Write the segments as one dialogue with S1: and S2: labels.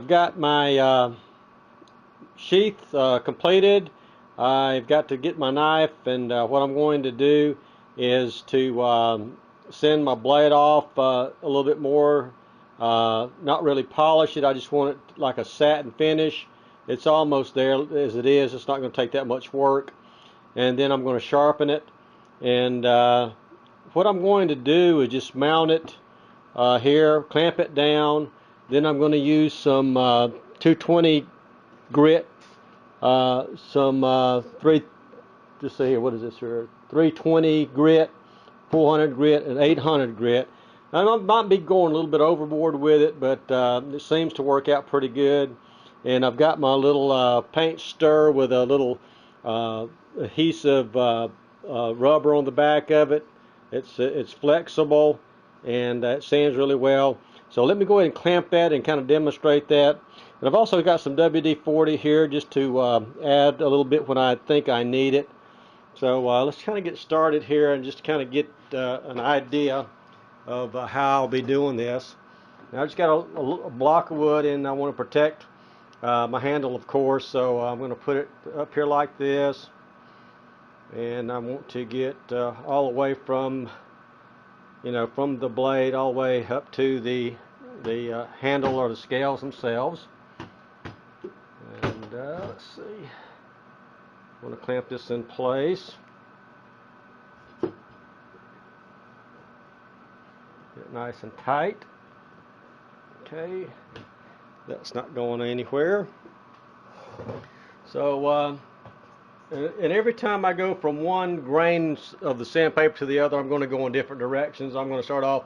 S1: I've got my sheath completed. I've got to get my knife, and what I'm going to do is to send my blade off a little bit more. Not really polish it. I just want it like a satin finish. It's almost there as it is. It's not going to take that much work. And then I'm going to sharpen it. And what I'm going to do is just mount it here, clamp it down. Then I'm going to use some 220 grit, some just say here, what is this here? 320 grit, 400 grit, and 800 grit. I might be going a little bit overboard with it, but it seems to work out pretty good. And I've got my little paint stir with a little adhesive rubber on the back of it. It's flexible, and it sands really well. So let me go ahead and clamp that and kind of demonstrate that. And I've also got some WD-40 here just to add a little bit when I think I need it. So let's kind of get started here and just kind of get an idea of how I'll be doing this. Now, I just got a block of wood, and I want to protect my handle, of course, so I'm going to put it up here like this, and I want to get all the way from, from the blade all the way up to the handle or the scales themselves. And let's see, I'm going to clamp this in place. Get it nice and tight. Okay, that's not going anywhere. So, and every time I go from one grain of the sandpaper to the other, I'm going to go in different directions. I'm going to start off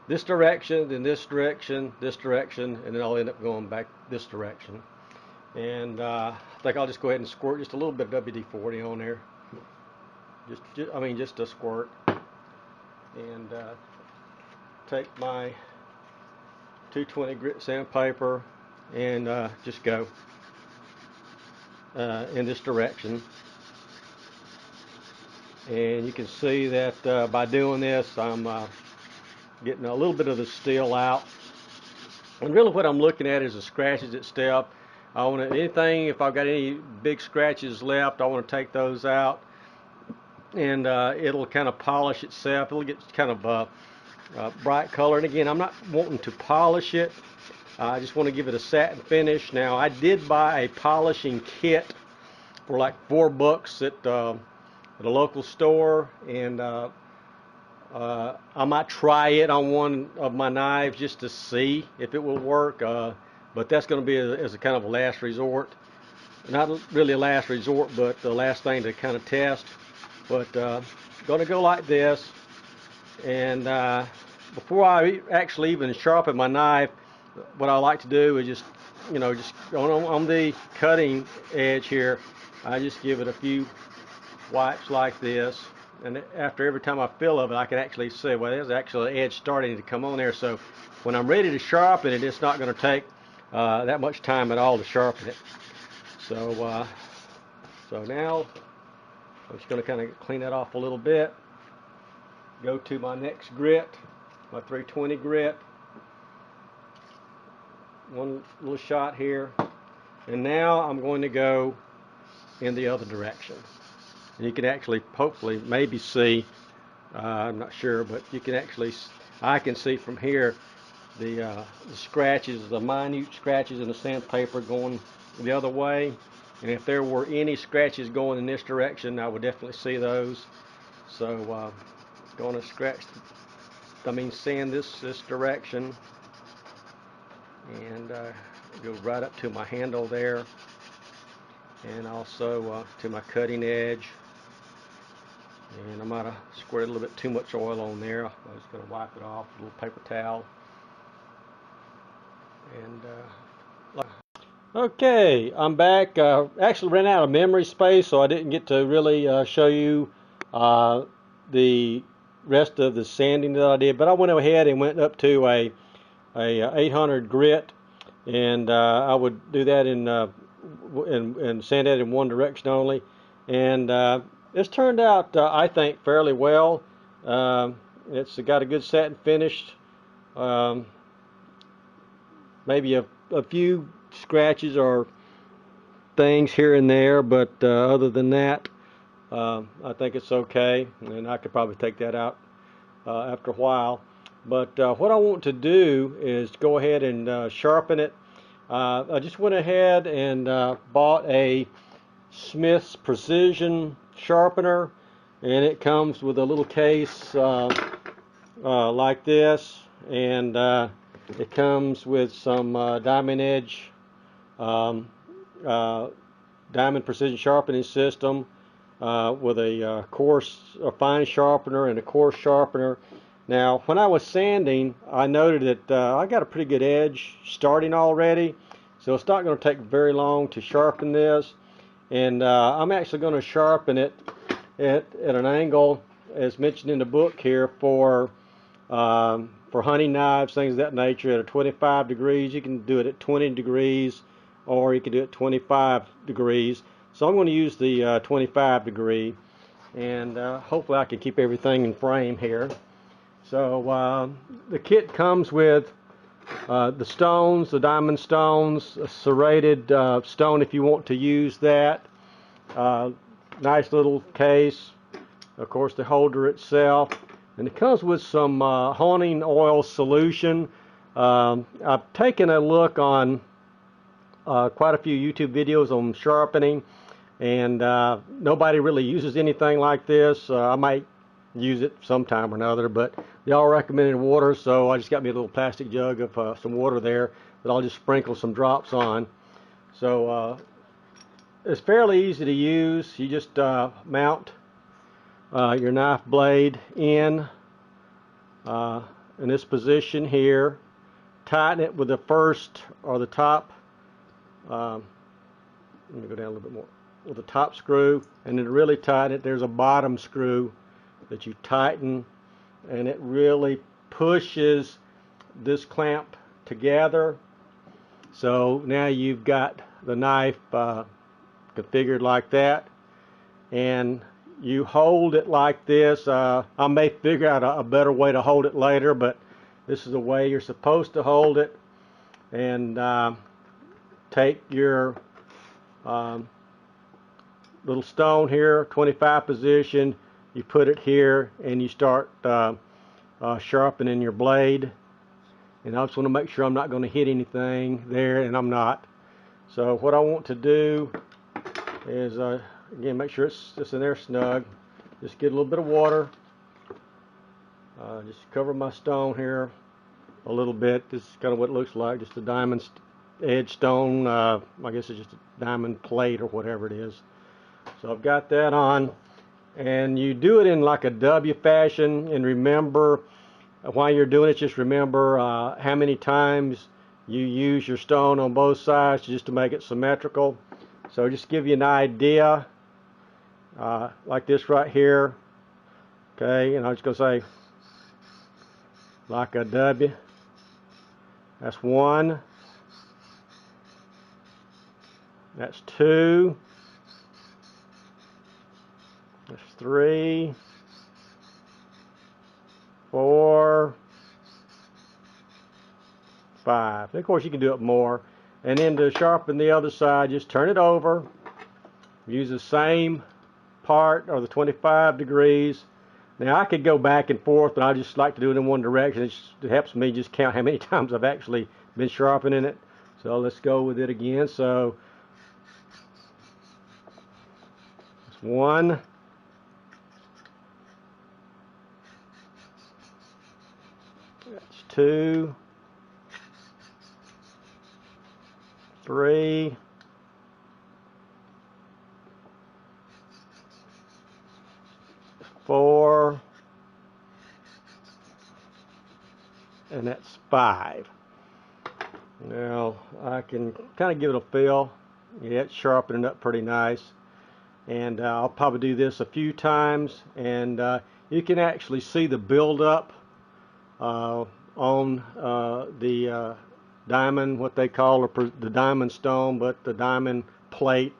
S1: this direction, then this direction, and then I'll end up going back this direction. And I think I'll just go ahead and squirt just a little bit of WD-40 on there. Just a squirt. And take my 220 grit sandpaper and just go in this direction. And you can see that by doing this, I'm getting a little bit of the steel out. And really what I'm looking at is the scratches itself. I want to, if I've got any big scratches left, I want to take those out. And it'll kind of polish itself. It'll get kind of bright color. And again, I'm not wanting to polish it. I just want to give it a satin finish. Now, I did buy a polishing kit for like $4 at a local store, and I might try it on one of my knives just to see if it will work. But that's going to be as a kind of a last resort. Not really a last resort, but the last thing to kind of test. But going to go like this, and before I actually even sharpen my knife, what I like to do is just on the cutting edge here, I just give it a few wipes like this, and after every time I feel of it, I can actually see, well, there's actually an edge starting to come on there. So when I'm ready to sharpen it, it's not going to take that much time at all to sharpen it. So so now I'm just going to kind of clean that off a little bit. Go to my next grit, my 320 grit. One little shot here, and now I'm going to go in the other direction. And you can actually, hopefully, maybe see, I'm not sure, but you can actually, I can see from here the scratches, the minute scratches in the sandpaper going the other way. And if there were any scratches going in this direction, I would definitely see those. So going to sand this direction, and go right up to my handle there, and also to my cutting edge. And I might have squirted a little bit too much oil on there. I'm just going to wipe it off with a little paper towel. And okay, I'm back. Actually ran out of memory space, so I didn't get to really show you the rest of the sanding that I did. But I went ahead and went up to a 800 grit, and I would do that and sand that in one direction only. And it's turned out, I think, fairly well. It's got a good satin finish. Maybe a few scratches or things here and there, but other than that, I think it's okay, and I could probably take that out after a while. But what I want to do is go ahead and sharpen it. I just went ahead and bought a Smith's Precision sharpener, and it comes with a little case like this, and it comes with some diamond edge diamond precision sharpening system with a fine sharpener and a coarse sharpener. Now, when I was sanding, I noted that I got a pretty good edge starting already, so it's not going to take very long to sharpen this. And I'm actually going to sharpen it at an angle, as mentioned in the book here, for hunting knives, things of that nature, at a 25 degrees. You can do it at 20 degrees, or you can do it at 25 degrees. So I'm going to use the 25 degree, and hopefully I can keep everything in frame here. So the kit comes with the stones, the diamond stones, a serrated stone if you want to use that. Nice little case, of course the holder itself, and it comes with some honing oil solution. I've taken a look on quite a few YouTube videos on sharpening, and nobody really uses anything like this. I might use it sometime or another, but they all recommended water, so I just got me a little plastic jug of some water there that I'll just sprinkle some drops on. So it's fairly easy to use. You just mount your knife blade in this position here, tighten it with the first or the top, let me go down a little bit more, with the top screw, and then really tighten it. There's a bottom screw that you tighten, and it really pushes this clamp together. So now you've got the knife configured like that, and you hold it like this. I may figure out a better way to hold it later, but this is the way you're supposed to hold it. And take your little stone here, 25 position, you put it here, and you start sharpening your blade. And I just want to make sure I'm not going to hit anything there, and I'm not. So what I want to do is, again, make sure it's in there snug. Just get a little bit of water. Just cover my stone here a little bit. This is kind of what it looks like, just a diamond edge stone. I guess it's just a diamond plate or whatever it is. So I've got that on, and you do it in like a W fashion, and remember, while you're doing it, just remember how many times you use your stone on both sides just to make it symmetrical. So just to give you an idea, like this right here, okay, and I'm just going to say like a W. That's one. That's two. That's three. 4, 5. And of course you can do it more. And then to sharpen the other side, just turn it over. Use the same part, or the 25 degrees. Now I could go back and forth, but I just like to do it in one direction. It helps me just count how many times I've actually been sharpening it. So let's go with it again. So it's 1, 2, 3, 4, and that's 5. Now I can kind of give it a feel. Yeah, it's sharpening up pretty nice, and I'll probably do this a few times, and you can actually see the buildup on the diamond, what they call the diamond stone, but the diamond plate,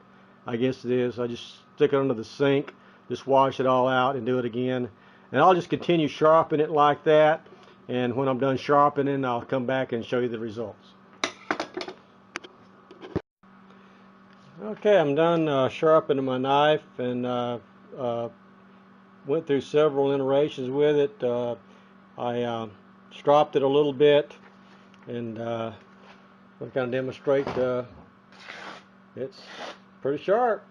S1: I guess it is. I just stick it under the sink, just wash it all out and do it again, and I'll just continue sharpening it like that, and when I'm done sharpening, I'll come back and show you the results. Okay, I'm done sharpening my knife, and uh, went through several iterations with it. I stropped it a little bit, and I'll kind of demonstrate it's pretty sharp.